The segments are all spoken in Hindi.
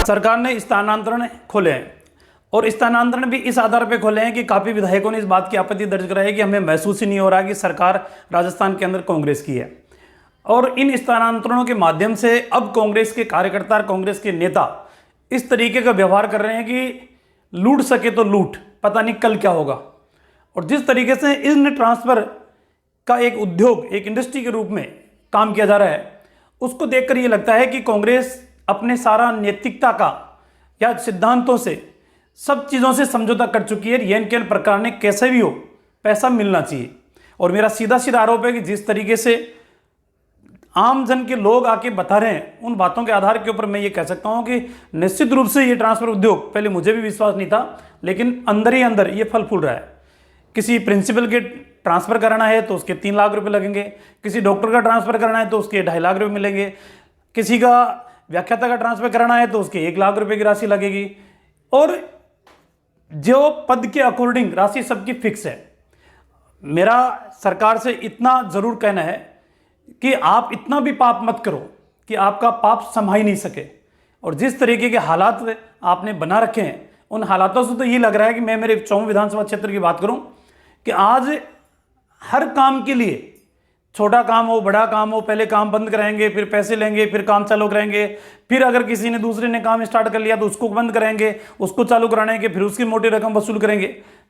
सरकार ने स्थानांतरण खोले हैं और स्थानांतरण भी इस आधार पर खोले हैं कि काफ़ी विधायकों ने इस बात की आपत्ति दर्ज कराई है कि हमें महसूस ही नहीं हो रहा कि सरकार राजस्थान के अंदर कांग्रेस की है। और इन स्थानांतरणों के माध्यम से अब कांग्रेस के कार्यकर्ता, कांग्रेस के नेता इस तरीके का व्यवहार कर रहे हैं कि लूट सके तो लूट, पता नहीं कल क्या होगा। और जिस तरीके से इन ट्रांसफर का एक उद्योग, एक इंडस्ट्री के रूप में काम किया जा रहा है, उसको देखकर ये लगता है कि कांग्रेस अपने सारा नैतिकता का या सिद्धांतों से, सब चीज़ों से समझौता कर चुकी है। एन के प्रकार ने कैसे भी हो पैसा मिलना चाहिए। और मेरा सीधा सीधा आरोप है कि जिस तरीके से आम जन के लोग आके बता रहे हैं, उन बातों के आधार के ऊपर मैं ये कह सकता हूं कि निश्चित रूप से ये ट्रांसफर उद्योग, पहले मुझे भी विश्वास नहीं था, लेकिन अंदर ही अंदर ये फल फूल रहा है। किसी प्रिंसिपल के ट्रांसफर कराना है तो उसके 3 लाख रुपए लगेंगे, किसी डॉक्टर का ट्रांसफर कराना है तो उसके 2.5 लाख रुपए मिलेंगे, किसी का व्याख्याता का ट्रांसफर कराना है तो उसके 1 लाख रुपए की राशि लगेगी। और जो पद के अकॉर्डिंग राशि सबकी फिक्स है। मेरा सरकार से इतना जरूर कहना है कि आप इतना भी पाप मत करो कि आपका पाप संभा ही नहीं सके। और जिस तरीके के हालात आपने बना रखे हैं, उन हालातों से तो ये लग रहा है कि मैं मेरे 54 विधानसभा क्षेत्र की बात करूं कि आज हर काम के लिए, छोटा काम हो बड़ा काम हो, पहले काम बंद कराएंगे, फिर पैसे लेंगे, फिर काम चालू कराएंगे, फिर अगर किसी ने दूसरे ने काम स्टार्ट कर लिया तो उसको बंद कराएंगे, उसको चालू कराने के फिर उसकी मोटी रकम वसूल करेंगे।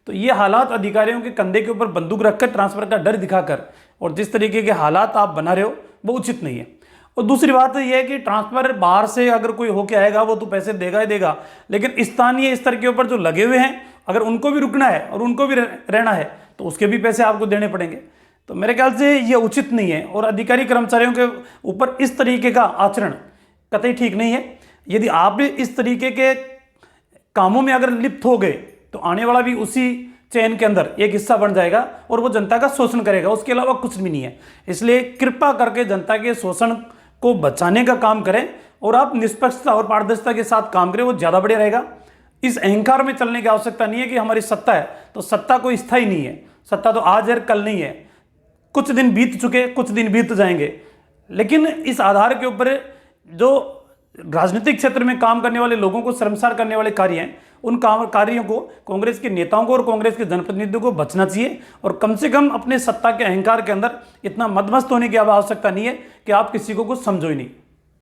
तो ये हालात अधिकारियों के कंधे के ऊपर बंदूक रखकर, ट्रांसफर का डर दिखाकर, और जिस तरीके के हालात आप बना रहे हो वो उचित नहीं है। और दूसरी बात यह है कि ट्रांसफर बाहर से अगर कोई होके आएगा वो तो पैसे देगा ही देगा, लेकिन स्थानीय स्तर के ऊपर जो लगे हुए हैं, अगर उनको भी रुकना है और उनको भी रहना है तो उसके भी पैसे आपको देने पड़ेंगे। तो मेरे ख्याल से ये उचित नहीं है। और अधिकारी कर्मचारियों के ऊपर इस तरीके का आचरण कतई ठीक नहीं है। यदि आप भी इस तरीके के कामों में अगर लिप्त हो गए तो आने वाला भी उसी चेन के अंदर एक हिस्सा बन जाएगा और वो जनता का शोषण करेगा, उसके अलावा कुछ भी नहीं है। इसलिए कृपा करके जनता के शोषण को बचाने का काम करें और आप निष्पक्षता और पारदर्शिता के साथ काम करें, वो ज़्यादा बढ़िया रहेगा। इस अहंकार में चलने की आवश्यकता नहीं है कि हमारी सत्ता है तो सत्ता कोई स्थायी नहीं है, सत्ता तो आज है कल नहीं है। कुछ दिन बीत चुके, कुछ दिन बीत जाएंगे, लेकिन इस आधार के ऊपर जो राजनीतिक क्षेत्र में काम करने वाले लोगों को शर्मसार करने वाले कार्य हैं, उन कार्यों को कांग्रेस के नेताओं को और कांग्रेस के जनप्रतिनिधियों को बचना चाहिए। और कम से कम अपने सत्ता के अहंकार के अंदर इतना मदमस्त होने की आवश्यकता नहीं है कि आप किसी को कुछ समझो ही नहीं।